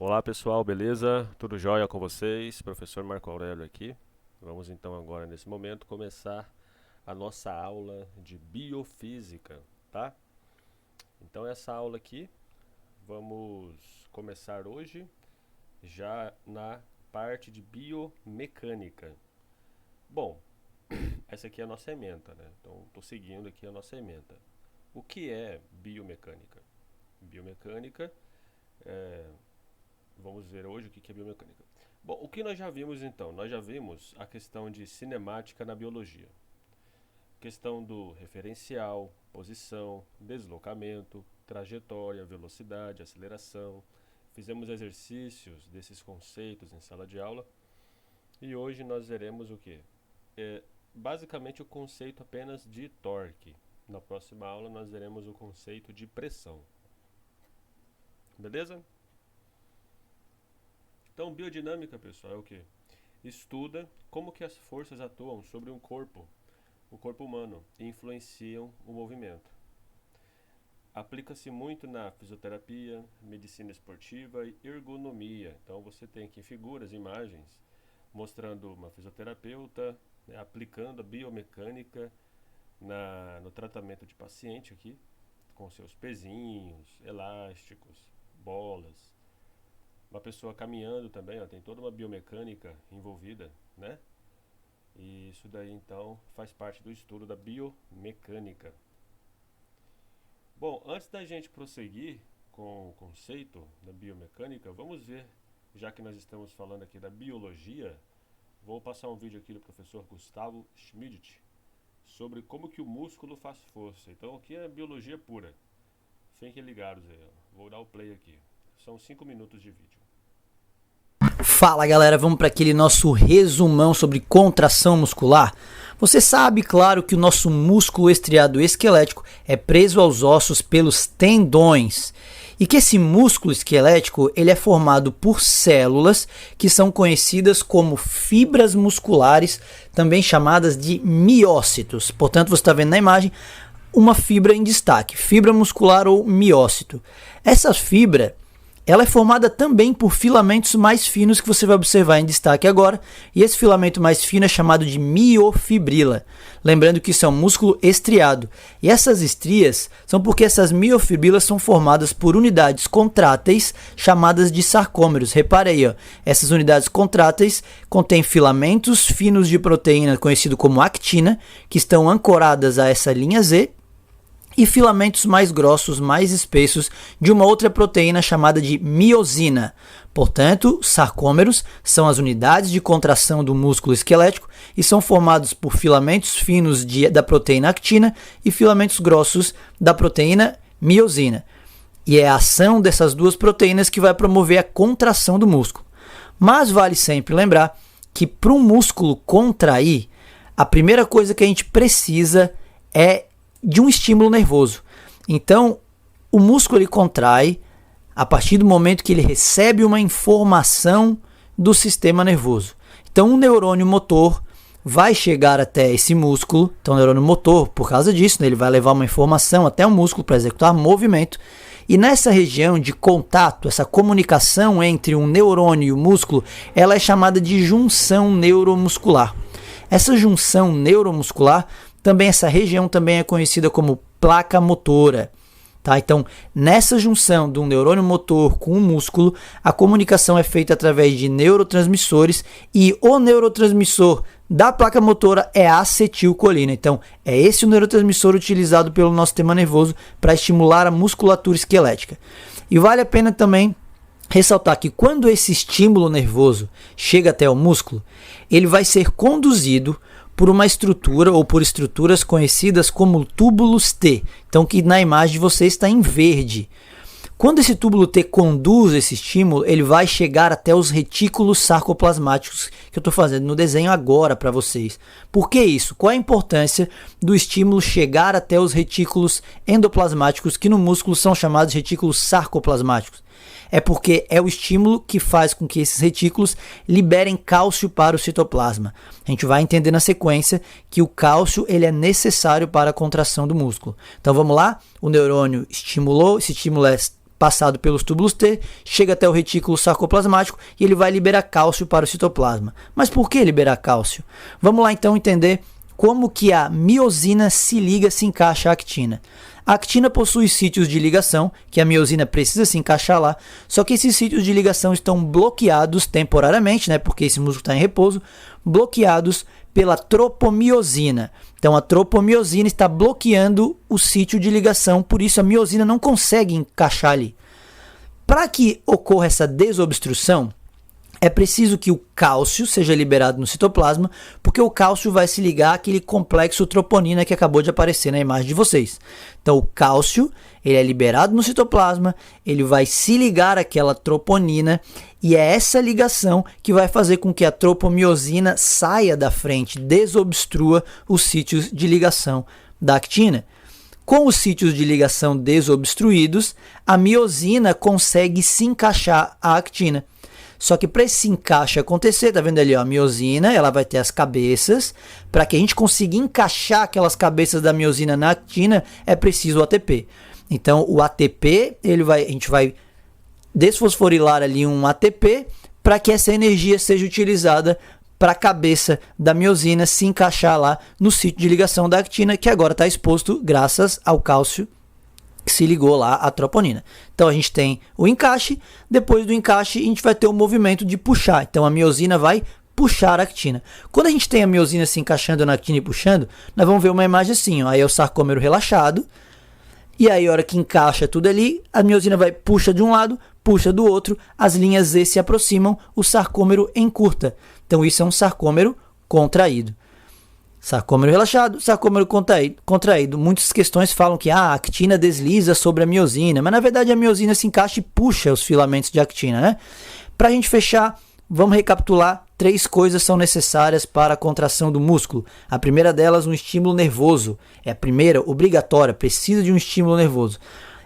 Olá pessoal, beleza? Tudo jóia com vocês? Professor Marco Aurélio aqui. Vamos então agora nesse momento começar a nossa aula de biofísica, tá? Então essa aula aqui vamos começar hoje já na parte de biomecânica. Bom, essa aqui é a nossa ementa, né? Então estou seguindo aqui a nossa ementa. O que é biomecânica? Biomecânica Vamos ver hoje o que é biomecânica. Bom, o que nós já vimos então? Nós já vimos a questão de cinemática na biologia. Questão do referencial, posição, deslocamento, trajetória, velocidade, aceleração. Fizemos exercícios desses conceitos em sala de aula. E hoje nós veremos o que? Basicamente o conceito apenas de torque. Na próxima aula nós veremos o conceito de pressão. Beleza? Então, biodinâmica, pessoal, é o que? Estuda como que as forças atuam sobre o corpo humano, e influenciam o movimento. Aplica-se muito na fisioterapia, medicina esportiva e ergonomia. Então, você tem aqui figuras, imagens, mostrando uma fisioterapeuta, né, aplicando a biomecânica no tratamento de paciente aqui, com seus pezinhos, elásticos, bolas. Uma pessoa caminhando também, ó, tem toda uma biomecânica envolvida, né? E isso daí então faz parte do estudo da biomecânica. Bom, antes da gente prosseguir com o conceito da biomecânica, vamos ver, já que nós estamos falando aqui da biologia, vou passar um vídeo aqui do professor Gustavo Schmidt sobre como que o músculo faz força. Então aqui é biologia pura. Fiquem ligados aí, ó. Vou dar o play aqui. São 5 minutos de vídeo. Fala galera, vamos para aquele nosso resumão sobre contração muscular. Você sabe, claro, que o nosso músculo estriado esquelético é preso aos ossos pelos tendões e que esse músculo esquelético ele é formado por células que são conhecidas como fibras musculares, também chamadas de miócitos. Portanto, você está vendo na imagem uma fibra em destaque, fibra muscular ou miócito. Essa fibra ela é formada também por filamentos mais finos que você vai observar em destaque agora, e esse filamento mais fino é chamado de miofibrila. Lembrando que isso é um músculo estriado, e essas estrias são porque essas miofibrilas são formadas por unidades contráteis chamadas de sarcômeros. Repare aí, ó, essas unidades contráteis contêm filamentos finos de proteína conhecido como actina, que estão ancoradas a essa linha Z, e filamentos mais grossos, mais espessos, de uma outra proteína chamada de miosina. Portanto, sarcômeros são as unidades de contração do músculo esquelético e são formados por filamentos finos da proteína actina e filamentos grossos da proteína miosina. E é a ação dessas duas proteínas que vai promover a contração do músculo. Mas vale sempre lembrar que para um músculo contrair, a primeira coisa que a gente precisa é de um estímulo nervoso. Então, o músculo ele contrai a partir do momento que ele recebe uma informação do sistema nervoso. Então, um neurônio motor vai chegar até esse músculo. Então, o neurônio motor, por causa disso, né, ele vai levar uma informação até o músculo para executar movimento. E nessa região de contato, essa comunicação entre um neurônio e o músculo, ela é chamada de junção neuromuscular. Essa junção neuromuscular essa região também é conhecida como placa motora. Tá? Então, nessa junção de um neurônio motor com um músculo, a comunicação é feita através de neurotransmissores e o neurotransmissor da placa motora é a acetilcolina. Então, é esse o neurotransmissor utilizado pelo nosso sistema nervoso para estimular a musculatura esquelética. E vale a pena também ressaltar que quando esse estímulo nervoso chega até o músculo, ele vai ser conduzido por uma estrutura ou por estruturas conhecidas como túbulos T. Então, que na imagem de você está em verde. Quando esse túbulo T conduz esse estímulo, ele vai chegar até os retículos sarcoplasmáticos que eu estou fazendo no desenho agora para vocês. Por que isso? Qual a importância do estímulo chegar até os retículos endoplasmáticos, que no músculo são chamados retículos sarcoplasmáticos? É porque é o estímulo que faz com que esses retículos liberem cálcio para o citoplasma. A gente vai entender na sequência que o cálcio ele é necessário para a contração do músculo. Então vamos lá, o neurônio estimulou, esse estímulo é passado pelos túbulos T, chega até o retículo sarcoplasmático e ele vai liberar cálcio para o citoplasma. Mas por que liberar cálcio? Vamos lá então entender como que a miosina se liga, se encaixa à actina. A actina possui sítios de ligação, que a miosina precisa se encaixar lá, só que esses sítios de ligação estão bloqueados temporariamente, né, porque esse músculo está em repouso, bloqueados pela tropomiosina. Então a tropomiosina está bloqueando o sítio de ligação, por isso a miosina não consegue encaixar ali. Para que ocorra essa desobstrução, é preciso que o cálcio seja liberado no citoplasma, porque o cálcio vai se ligar àquele complexo troponina que acabou de aparecer na imagem de vocês. Então o cálcio ele é liberado no citoplasma, ele vai se ligar àquela troponina e é essa ligação que vai fazer com que a tropomiosina saia da frente, desobstrua os sítios de ligação da actina. Com os sítios de ligação desobstruídos, a miosina consegue se encaixar à actina. Só que para esse encaixe acontecer, tá vendo ali, ó, a miosina, ela vai ter as cabeças. Para que a gente consiga encaixar aquelas cabeças da miosina na actina, é preciso o ATP. Então, o ATP, a gente vai desfosforilar ali um ATP para que essa energia seja utilizada para a cabeça da miosina se encaixar lá no sítio de ligação da actina, que agora está exposto graças ao cálcio que se ligou lá à troponina. Então a gente tem o encaixe, depois do encaixe a gente vai ter o movimento de puxar. Então a miosina vai puxar a actina. Quando a gente tem a miosina se encaixando na actina e puxando, nós vamos ver uma imagem assim, ó. Aí é o sarcômero relaxado, e aí a hora que encaixa tudo ali, a miosina vai puxa de um lado, puxa do outro, as linhas Z se aproximam, o sarcômero encurta. Então isso é um sarcômero contraído. Sarcômero relaxado, sarcômero contraído. Muitas questões falam que a actina desliza sobre a miosina, mas na verdade a miosina se encaixa e puxa os filamentos de actina, né? Para a gente fechar, vamos recapitular. 3 coisas são necessárias para a contração do músculo. A primeira delas, um estímulo nervoso. É a primeira, obrigatória, precisa de um estímulo nervoso.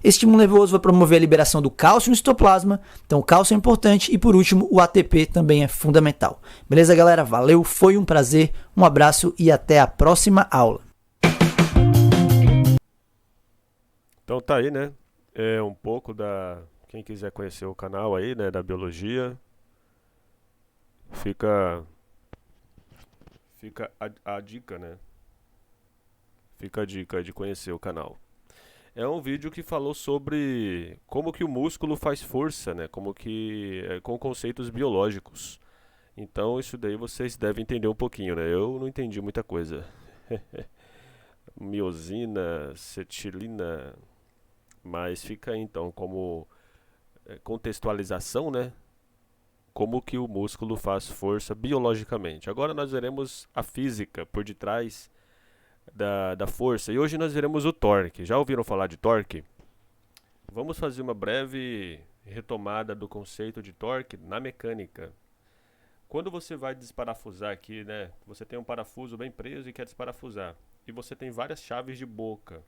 Esse estímulo nervoso vai promover a liberação do cálcio no citoplasma, então o cálcio é importante e por último o ATP também é fundamental. Beleza, galera? Valeu, foi um prazer, um abraço e até a próxima aula. Então tá aí, né? É um pouco quem quiser conhecer o canal aí, né, da biologia, fica a dica, né? Fica a dica de conhecer o canal. É um vídeo que falou sobre como que o músculo faz força, né? Com conceitos biológicos. Então isso daí vocês devem entender um pouquinho, né? Eu não entendi muita coisa. Miosina, cetilina, mas fica aí então como contextualização, né? Como que o músculo faz força biologicamente. Agora nós veremos a física por detrás da força. E hoje nós veremos o torque. Já ouviram falar de torque? Vamos fazer uma breve retomada do conceito de torque na mecânica. Quando você vai desparafusar aqui, né? Você tem um parafuso bem preso e quer desparafusar. E você tem várias chaves de boca.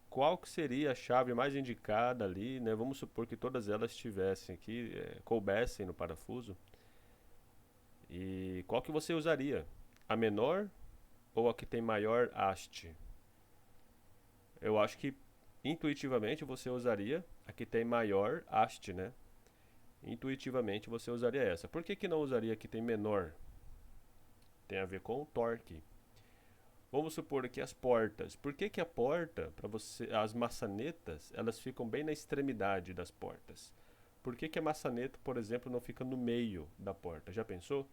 Qual que seria a chave mais indicada ali, né? Vamos supor que todas elas estivessem aqui, coubessem no parafuso. E qual que você usaria? A menor ou a que tem maior haste? Eu acho que intuitivamente você usaria a que tem maior haste, né? Intuitivamente você usaria essa. Por que não usaria a que tem menor? Tem a ver com o torque. Vamos supor aqui as portas. Por que a porta, as maçanetas, elas ficam bem na extremidade das portas? Por que a maçaneta, por exemplo, não fica no meio da porta? Já pensou?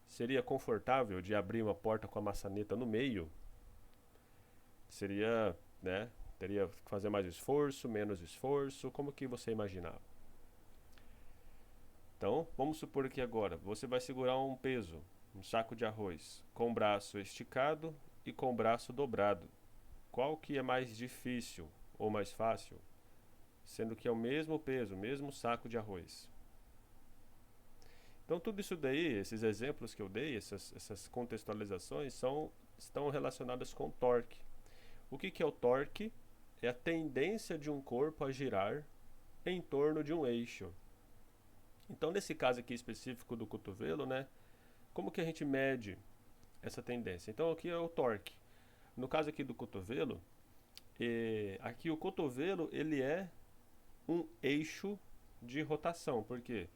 Seria confortável de abrir uma porta com a maçaneta no meio? Seria, né? Teria que fazer mais esforço, menos esforço? Como que você imaginava? Então, vamos supor que agora você vai segurar um peso, um saco de arroz, com o braço esticado e com o braço dobrado. Qual que é mais difícil ou mais fácil? Sendo que é o mesmo peso, o mesmo saco de arroz. Então tudo isso daí, esses exemplos que eu dei, essas contextualizações estão relacionadas com torque. O que é o torque? É a tendência de um corpo a girar em torno de um eixo. Então nesse caso aqui específico do cotovelo, né? Como que a gente mede essa tendência? Então aqui é o torque. No caso aqui do cotovelo, aqui o cotovelo ele é um eixo de rotação, porque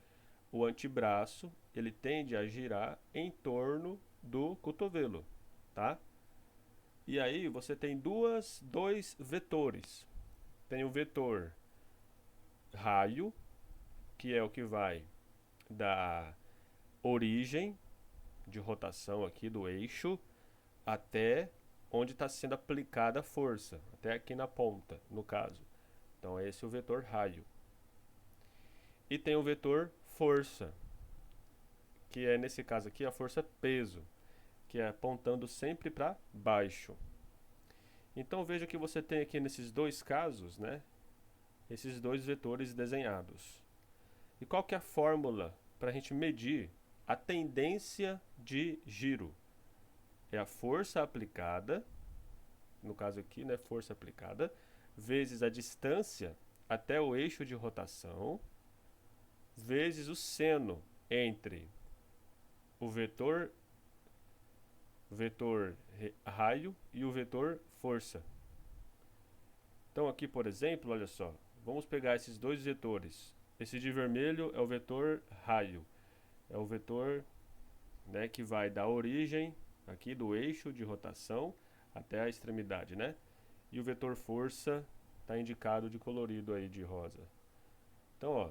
o antebraço ele tende a girar em torno do cotovelo, tá? E aí você tem dois vetores. Tem o vetor raio, que é o que vai da origem de rotação aqui do eixo até onde está sendo aplicada a força, até aqui na ponta, no caso. Então esse é o vetor raio. E tem o vetor força, que é nesse caso aqui a força peso, que é apontando sempre para baixo. Então veja que você tem aqui nesses dois casos, né, esses dois vetores desenhados. E qual que é a fórmula para a gente medir a tendência de giro? É a força aplicada, no caso aqui, né, força aplicada, vezes a distância até o eixo de rotação, vezes o seno entre o vetor raio e o vetor força. Então aqui, por exemplo, olha só, vamos pegar esses dois vetores. Esse de vermelho é o vetor raio, é o vetor, né, que vai da origem aqui do eixo de rotação até a extremidade, né? E o vetor força está indicado de colorido aí de rosa. Então, ó,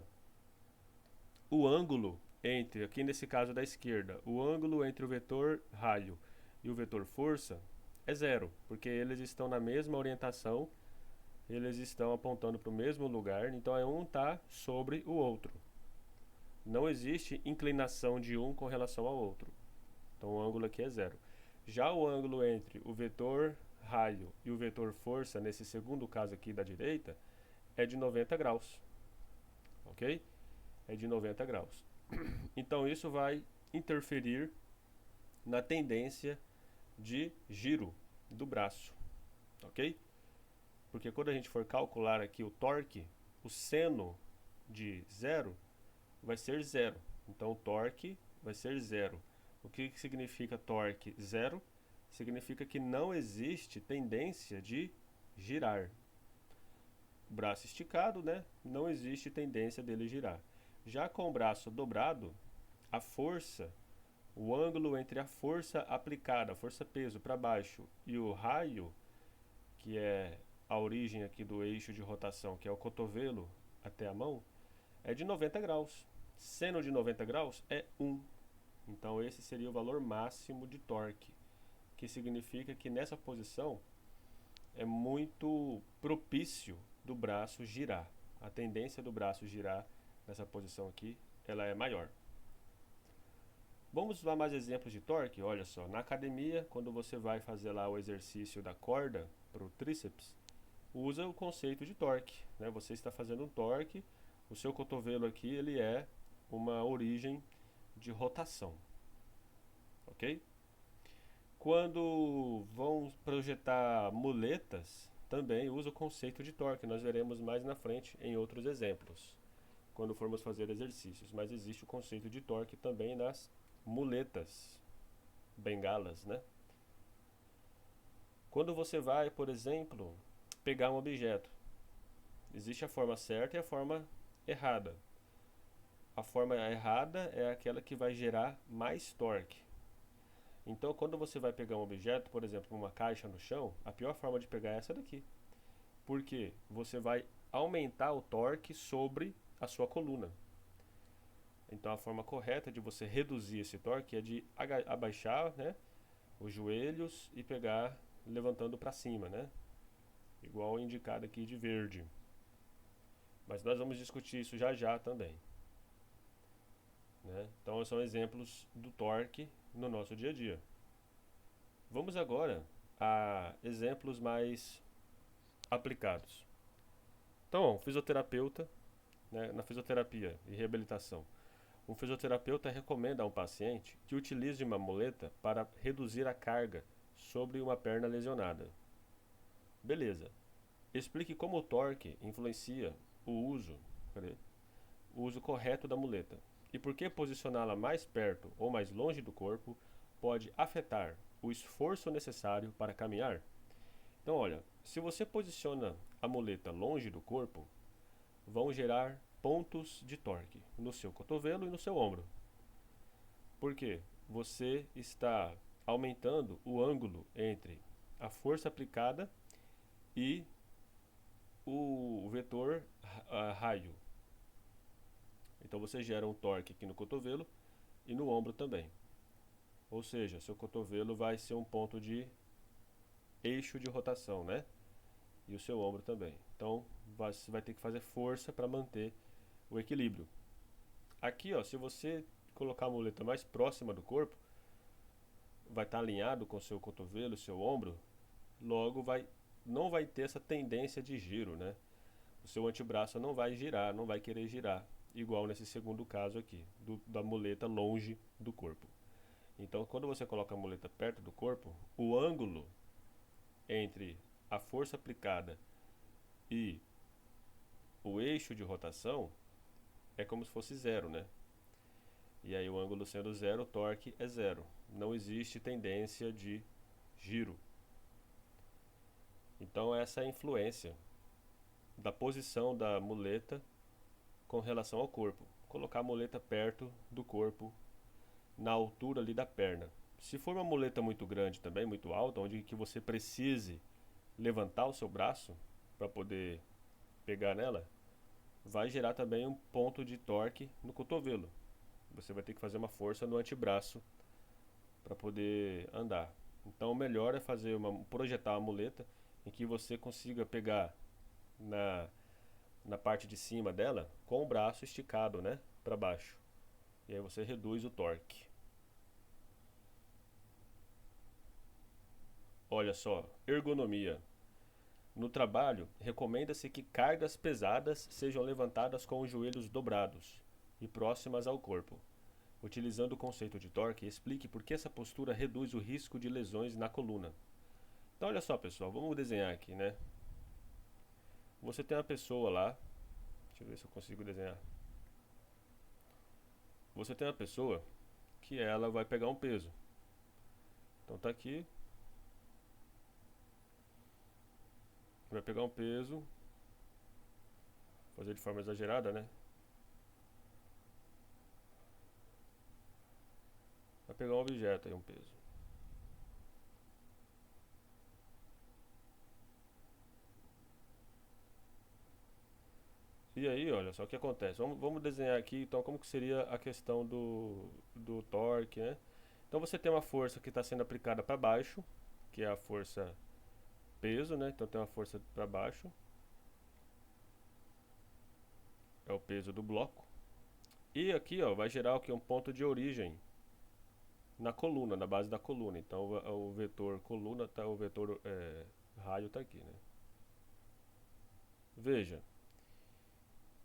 o ângulo entre, aqui nesse caso da esquerda, o ângulo entre o vetor raio e o vetor força é zero, porque eles estão na mesma orientação, eles estão apontando para o mesmo lugar, então um está sobre o outro. Não existe inclinação de um com relação ao outro. Então o ângulo aqui é zero. Já o ângulo entre o vetor raio e o vetor força, nesse segundo caso aqui da direita, é de 90 graus. Ok? É de 90 graus. Então isso vai interferir na tendência de giro do braço. Ok? Porque quando a gente for calcular aqui o torque, o seno de zero vai ser zero. Então o torque vai ser zero. O que significa torque zero? Significa que não existe tendência de girar. O braço esticado, né? Não existe tendência dele girar. Já com o braço dobrado, a força, o ângulo entre a força aplicada, a força peso para baixo, e o raio, que é a origem aqui do eixo de rotação, que é o cotovelo até a mão, é de 90 graus. Seno de 90 graus é 1. Então esse seria o valor máximo de torque, que significa que nessa posição é muito propício do braço girar. A tendência do braço girar nessa posição aqui, ela é maior. Vamos dar mais exemplos de torque. Olha só, na academia, quando você vai fazer lá o exercício da corda para o tríceps, usa o conceito de torque, né? Você está fazendo um torque, o seu cotovelo aqui ele é uma origem de rotação, ok? Quando vão projetar muletas, também usa o conceito de torque. Nós veremos mais na frente em outros exemplos, quando formos fazer exercícios. Mas existe o conceito de torque também nas muletas, bengalas, né? Quando você vai, por exemplo, pegar um objeto, existe a forma certa e a forma errada. A forma errada é aquela que vai gerar mais torque. Então, quando você vai pegar um objeto, por exemplo, uma caixa no chão, a pior forma de pegar é essa daqui. Porque você vai aumentar o torque sobre a sua coluna. Então, a forma correta de você reduzir esse torque é de abaixar, né, os joelhos e pegar levantando para cima, né? Igual indicado aqui de verde. Mas nós vamos discutir isso já já também, né? Então são exemplos do torque no nosso dia a dia. Vamos agora a exemplos mais aplicados. Então, um fisioterapeuta, né, na fisioterapia e reabilitação, um fisioterapeuta recomenda a um paciente que utilize uma muleta para reduzir a carga sobre uma perna lesionada. Beleza. Explique como o torque influencia o uso correto da muleta e por que posicioná-la mais perto ou mais longe do corpo pode afetar o esforço necessário para caminhar. Então, olha, se você posiciona a muleta longe do corpo, vão gerar pontos de torque no seu cotovelo e no seu ombro. Por quê? Você está aumentando o ângulo entre a força aplicada e o vetor raio. Então você gera um torque aqui no cotovelo e no ombro também. Ou seja, seu cotovelo vai ser um ponto de eixo de rotação, né? E o seu ombro também. Então você vai ter que fazer força para manter o equilíbrio. Aqui, ó, se você colocar a muleta mais próxima do corpo, vai estar alinhado com o seu cotovelo, seu ombro, logo não vai ter essa tendência de giro, né? O seu antebraço não vai girar, não vai querer girar, igual nesse segundo caso aqui, da muleta longe do corpo. Então, quando você coloca a muleta perto do corpo, o ângulo entre a força aplicada e o eixo de rotação é como se fosse zero, né? E aí o ângulo sendo zero, o torque é zero. Não existe tendência de giro. Então essa é a influência da posição da muleta com relação ao corpo. Colocar a muleta perto do corpo, na altura ali da perna. Se for uma muleta muito grande também, muito alta, onde que você precise levantar o seu braço para poder pegar nela, vai gerar também um ponto de torque no cotovelo. Você vai ter que fazer uma força no antebraço para poder andar. Então o melhor é projetar uma muleta em que você consiga pegar na parte de cima dela com o braço esticado, né, para baixo. E aí você reduz o torque. Olha só, ergonomia. No trabalho, recomenda-se que cargas pesadas sejam levantadas com os joelhos dobrados e próximas ao corpo. Utilizando o conceito de torque, explique por que essa postura reduz o risco de lesões na coluna. Então olha só, pessoal, vamos desenhar aqui, né? Você tem uma pessoa lá, deixa eu ver se eu consigo desenhar. Você tem uma pessoa que ela vai pegar um peso. Então tá aqui. Vai pegar um peso, fazer de forma exagerada, né? Vai pegar um objeto aí, um peso. E aí, olha só o que acontece. Vamos desenhar aqui, então, como que seria a questão do torque, né? Então você tem uma força que está sendo aplicada para baixo, que é a força peso, né? Então tem uma força para baixo. É o peso do bloco. E aqui, ó, vai gerar o que? Um ponto de origem na coluna, na base da coluna. Então o vetor coluna, o vetor raio está aqui, né? Veja,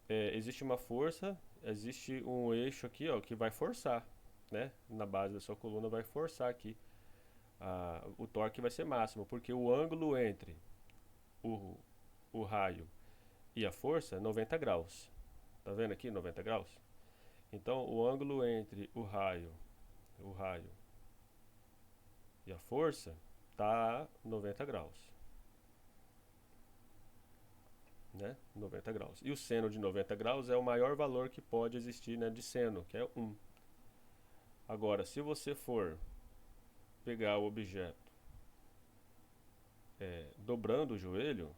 existe uma força, existe um eixo aqui, ó, que vai forçar, né? Na base da sua coluna vai forçar aqui. O torque vai ser máximo, porque o ângulo entre o raio e a força é 90 graus. Tá vendo aqui 90 graus? Então o ângulo entre o raio e a força tá 90 graus. Né? 90 graus. E o seno de 90 graus é o maior valor que pode existir, né, de seno, que é 1. Agora, se você for pegar o objeto dobrando o joelho,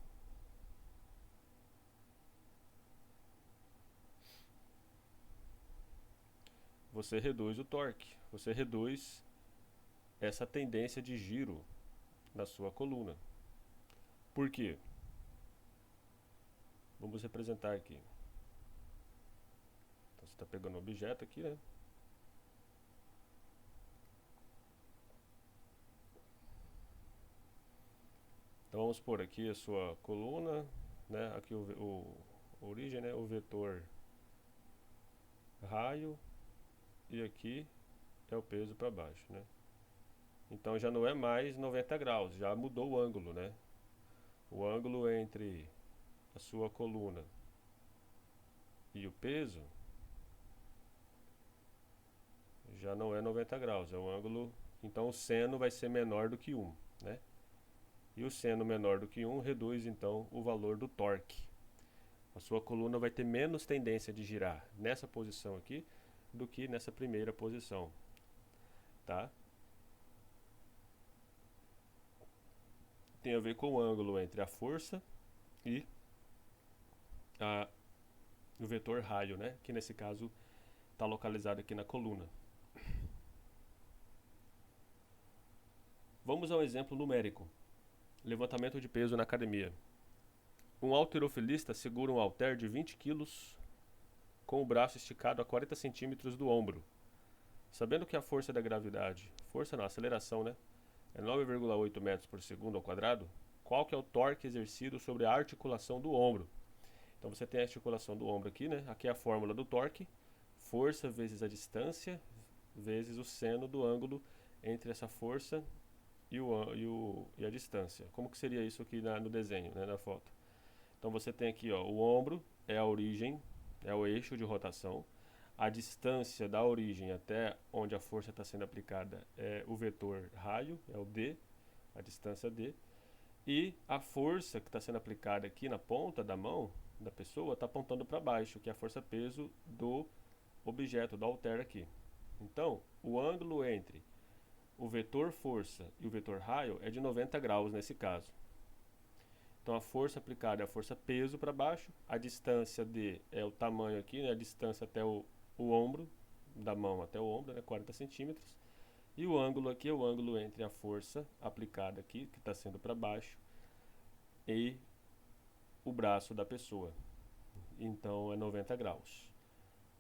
você reduz o torque, você reduz essa tendência de giro na sua coluna. Por quê? Vamos representar aqui. Então você está pegando um objeto aqui, né? Então vamos pôr aqui a sua coluna, né? Aqui a origem, né? O vetor raio e aqui é o peso para baixo, né? Então já não é mais 90 graus, já mudou o ângulo, né? O ângulo entre a sua coluna e o peso já não é 90 graus, é um ângulo, então o seno vai ser menor do que 1, né? E o seno menor do que 1 reduz então o valor do torque. A sua coluna vai ter menos tendência de girar nessa posição aqui do que nessa primeira posição, tá? Tem a ver com o ângulo entre a força e o vetor raio, né? Que nesse caso está localizado aqui na coluna. Vamos ao exemplo numérico. Levantamento de peso na academia. Um halterofilista segura um halter de 20 kg com o braço esticado a 40 centímetros do ombro. Sabendo que a força da gravidade, a aceleração, né, é 9,8 metros por segundo ao quadrado, qual que é o torque exercido sobre a articulação do ombro? Então você tem a articulação do ombro aqui, né? Aqui é a fórmula do torque, força vezes a distância, vezes o seno do ângulo entre essa força e a distância. Como que seria isso aqui no desenho, né, na foto? Então você tem aqui, ó, o ombro é a origem, é o eixo de rotação. A distância da origem até onde a força está sendo aplicada é o vetor raio, é o D, a distância D. E a força que está sendo aplicada aqui na ponta da mão da pessoa está apontando para baixo, que é a força-peso do objeto, do halter aqui. Então, o ângulo entre o vetor força e o vetor raio é de 90 graus nesse caso. Então a força aplicada é a força peso para baixo, a distância D é o tamanho aqui, né, a distância até o ombro, da mão até o ombro, né, 40 centímetros. E o ângulo aqui é o ângulo entre a força aplicada aqui, que está sendo para baixo, e o braço da pessoa. Então é 90 graus.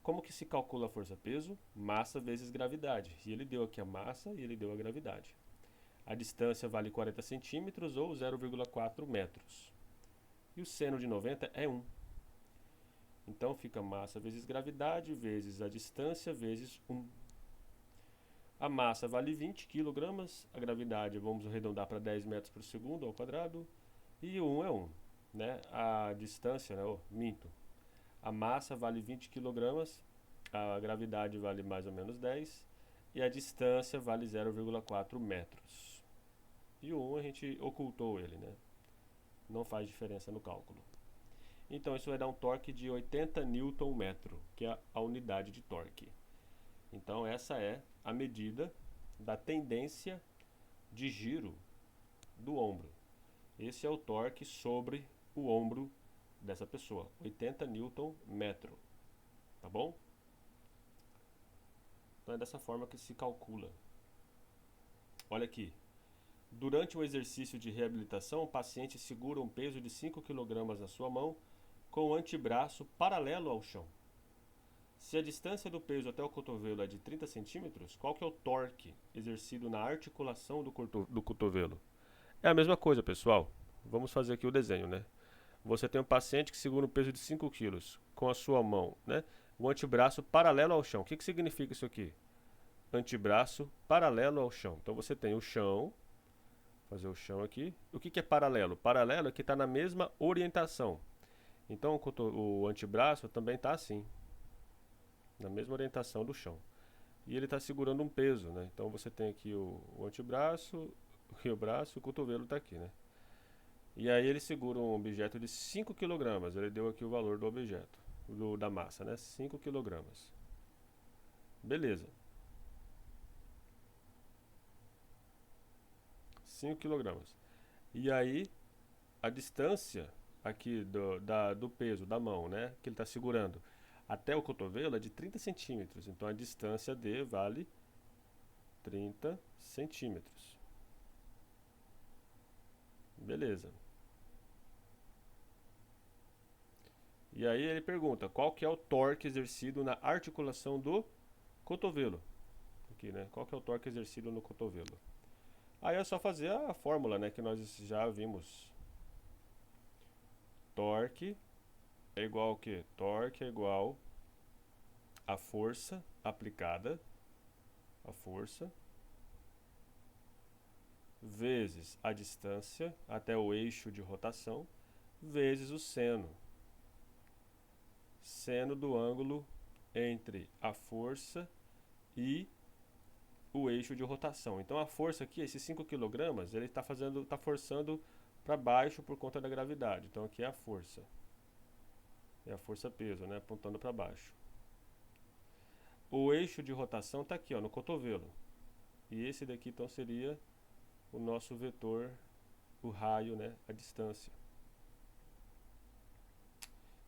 Como que se calcula a força-peso? Massa vezes gravidade. E ele deu aqui a massa e ele deu a gravidade. A distância vale 40 centímetros ou 0,4 metros. E o seno de 90 é 1. Então fica massa vezes gravidade vezes a distância vezes 1. A massa vale 20 kg, a gravidade vamos arredondar para 10 metros por segundo ao quadrado. E o 1 é 1. Né? A distância, né? Minto. A massa vale 20 kg, a gravidade vale mais ou menos 10 e a distância vale 0,4 metros. E o 1 a gente ocultou ele, né? Não faz diferença no cálculo. Então isso vai dar um torque de 80 Nm, que é a unidade de torque. Então essa é a medida da tendência de giro do ombro. Esse é o torque sobre o ombro dessa pessoa, 80 Nm, tá bom? Então é dessa forma que se calcula. Olha aqui, durante o exercício de reabilitação, o paciente segura um peso de 5 kg na sua mão com o antebraço paralelo ao chão. Se a distância do peso até o cotovelo é de 30 centímetros, qual que é o torque exercido na articulação do cotovelo? É a mesma coisa, pessoal. Vamos fazer aqui o desenho, né? Você tem um paciente que segura um peso de 5 kg com a sua mão, né? O antebraço paralelo ao chão. O que significa isso aqui? Antebraço paralelo ao chão. Então você tem o chão, fazer o chão aqui. O que é paralelo? Paralelo é que está na mesma orientação. Então o antebraço também está assim, na mesma orientação do chão. E ele está segurando um peso, né? Então você tem aqui o antebraço, o braço, o cotovelo está aqui, né? E aí ele segura um objeto de 5 kg. Ele deu aqui o valor do objeto, da massa, né? 5 kg. Beleza. 5 kg. E aí a distância aqui do peso da mão, né? Que ele está segurando até o cotovelo é de 30 centímetros. Então a distância D vale 30 centímetros. Beleza. E aí ele pergunta, qual que é o torque exercido na articulação do cotovelo? Aqui, né? Qual que é o torque exercido no cotovelo? Aí é só fazer a fórmula, né, que nós já vimos. Torque é igual ao quê? Torque é igual a força aplicada, a força, vezes a distância até o eixo de rotação, vezes o seno. Seno do ângulo entre a força e o eixo de rotação. Então a força aqui, esses 5 kg, ele está forçando para baixo por conta da gravidade. Então aqui é a força. É a força-peso, né? Apontando para baixo. O eixo de rotação está aqui, ó, no cotovelo. E esse daqui então seria o nosso vetor, o raio, né? A distância.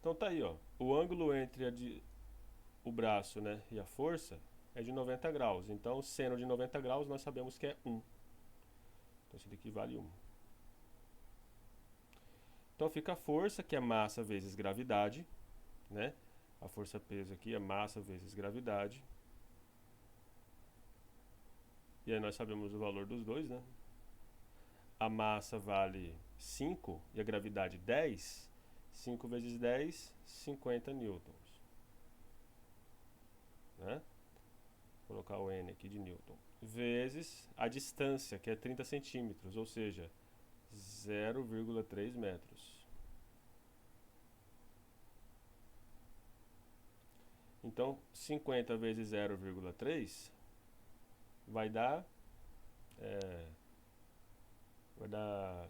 Então tá aí, ó. O ângulo entre o braço, né, e a força é de 90 graus. Então, seno de 90 graus, nós sabemos que é 1. Então, esse daqui vale 1. Então, fica a força, que é massa vezes gravidade, né? A força-peso aqui é massa vezes gravidade. E aí nós sabemos o valor dos dois, né? A massa vale 5 e a gravidade 10. 5 vezes 10, 50 newtons. Né? Vou colocar o N aqui de newton. Vezes a distância, que é 30 centímetros, ou seja, 0,3 metros. Então, 50 vezes 0,3 vai dar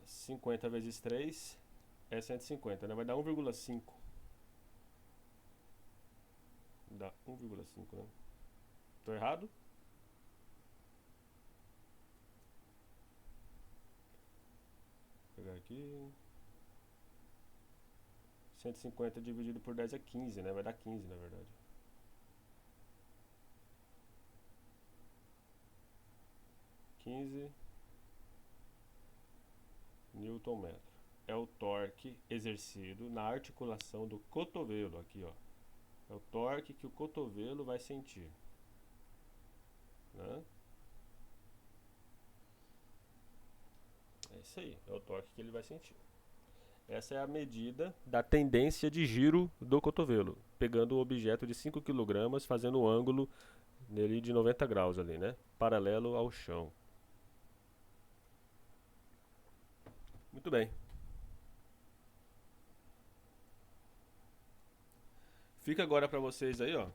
50 vezes 3 é 150, né? Vai dar 1,5. Dá 1,5, né? Tô errado? Vou pegar aqui. 150 dividido por 10 é 15, né? Vai dar 15, na verdade. Newton-metro. É o torque exercido na articulação do cotovelo, aqui, ó. É o torque que o cotovelo vai sentir. Né? É isso aí, é o torque que ele vai sentir. Essa é a medida da tendência de giro do cotovelo, pegando o objeto de 5 kg, fazendo um ângulo nele de 90 graus ali, né? Paralelo ao chão. Muito bem. Fica agora para vocês aí, ó,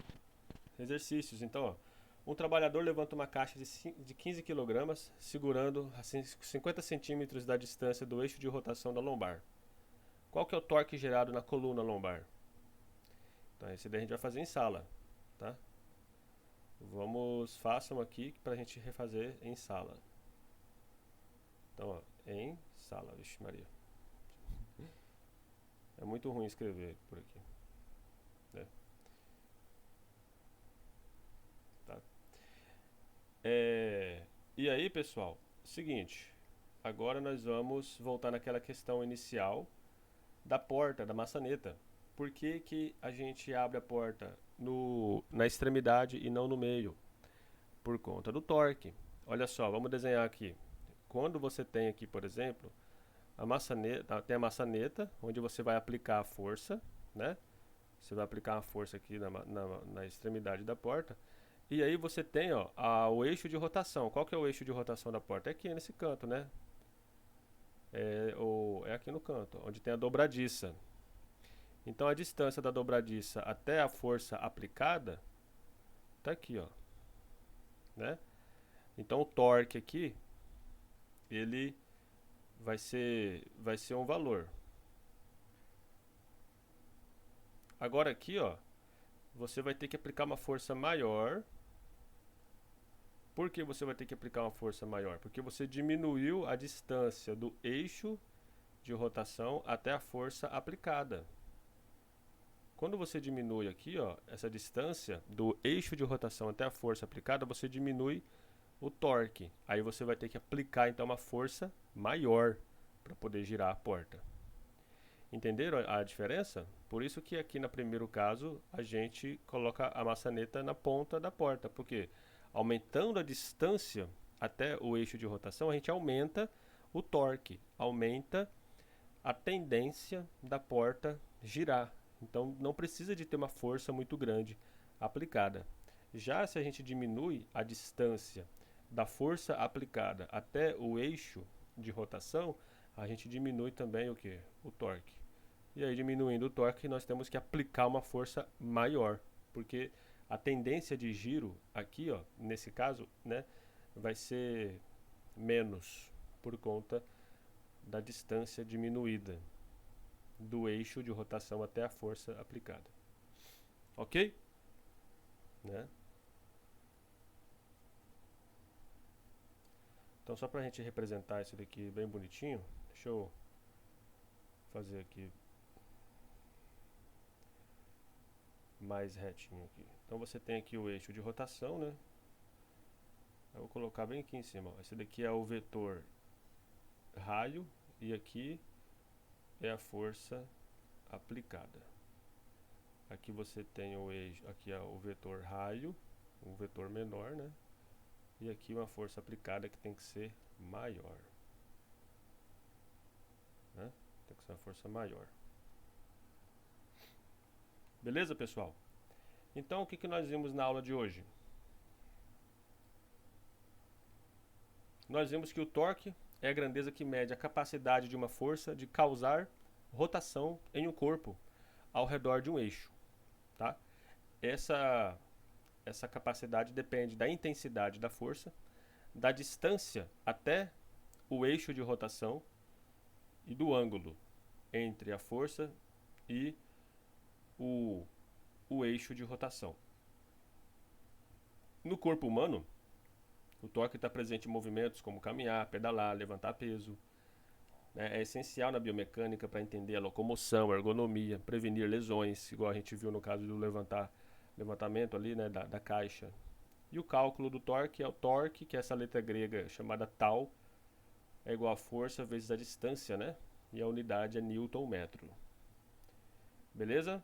exercícios. Então, ó, um trabalhador levanta uma caixa de 15 kg, segurando a 50 centímetros da distância do eixo de rotação da lombar. Qual que é o torque gerado na coluna lombar? Então, esse daí a gente vai fazer em sala, tá? Façam aqui para a gente refazer em sala. Então, ó, em sala, vixe Maria. É muito ruim escrever por aqui. Né? Tá. E aí, pessoal, seguinte. Agora nós vamos voltar naquela questão inicial da porta, da maçaneta. Por que que a gente abre a porta na extremidade e não no meio? Por conta do torque. Olha só, vamos desenhar aqui. Quando você tem aqui, por exemplo, tem a maçaneta, onde você vai aplicar a força, né? Você vai aplicar a força aqui na extremidade da porta. E aí você tem, ó, o eixo de rotação. Qual que é o eixo de rotação da porta? É aqui nesse canto, né? É aqui no canto, onde tem a dobradiça. Então a distância da dobradiça até a força aplicada tá aqui, ó. Né? Então o torque aqui, ele vai ser um valor. Agora aqui, ó, você vai ter que aplicar uma força maior. Por que você vai ter que aplicar uma força maior? Porque você diminuiu a distância do eixo de rotação até a força aplicada. Quando você diminui aqui, ó, essa distância do eixo de rotação até a força aplicada, você diminui o torque. Aí você vai ter que aplicar então uma força maior para poder girar a porta. Entenderam a diferença? Por isso que aqui no primeiro caso a gente coloca a maçaneta na ponta da porta, porque aumentando a distância até o eixo de rotação, a gente aumenta o torque, aumenta a tendência da porta girar. Então não precisa de ter uma força muito grande aplicada. Já se a gente diminui a distância da força aplicada até o eixo de rotação, a gente diminui também o que? O torque. E aí, diminuindo o torque, nós temos que aplicar uma força maior, porque a tendência de giro aqui, ó, nesse caso, né, vai ser menos por conta da distância diminuída. do eixo de rotação até a força aplicada. Ok? Né? Então, só para a gente representar isso daqui bem bonitinho, deixa eu fazer aqui mais retinho aqui. Então, você tem aqui o eixo de rotação, né? Eu vou colocar bem aqui em cima. Ó. Esse daqui é o vetor raio e aqui é a força aplicada. Aqui você tem o eixo, aqui é o vetor raio, um vetor menor, né? E aqui uma força aplicada que tem que ser maior. Né? Tem que ser uma força maior. Beleza, pessoal? Então, o que nós vimos na aula de hoje? Nós vimos que o torque é a grandeza que mede a capacidade de uma força de causar rotação em um corpo ao redor de um eixo. Tá? Essa capacidade depende da intensidade da força, da distância até o eixo de rotação e do ângulo entre a força e o eixo de rotação. No corpo humano, o torque está presente em movimentos como caminhar, pedalar, levantar peso. Né? É essencial na biomecânica para entender a locomoção, a ergonomia, prevenir lesões, igual a gente viu no caso do levantamento ali, né, da caixa. E o cálculo do torque é o torque, que é essa letra grega chamada tau, é igual a força vezes a distância, né? E a unidade é newton-metro. Beleza?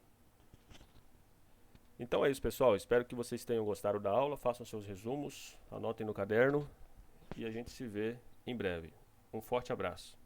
Então é isso, pessoal. Espero que vocês tenham gostado da aula. Façam seus resumos, anotem no caderno e a gente se vê em breve. Um forte abraço.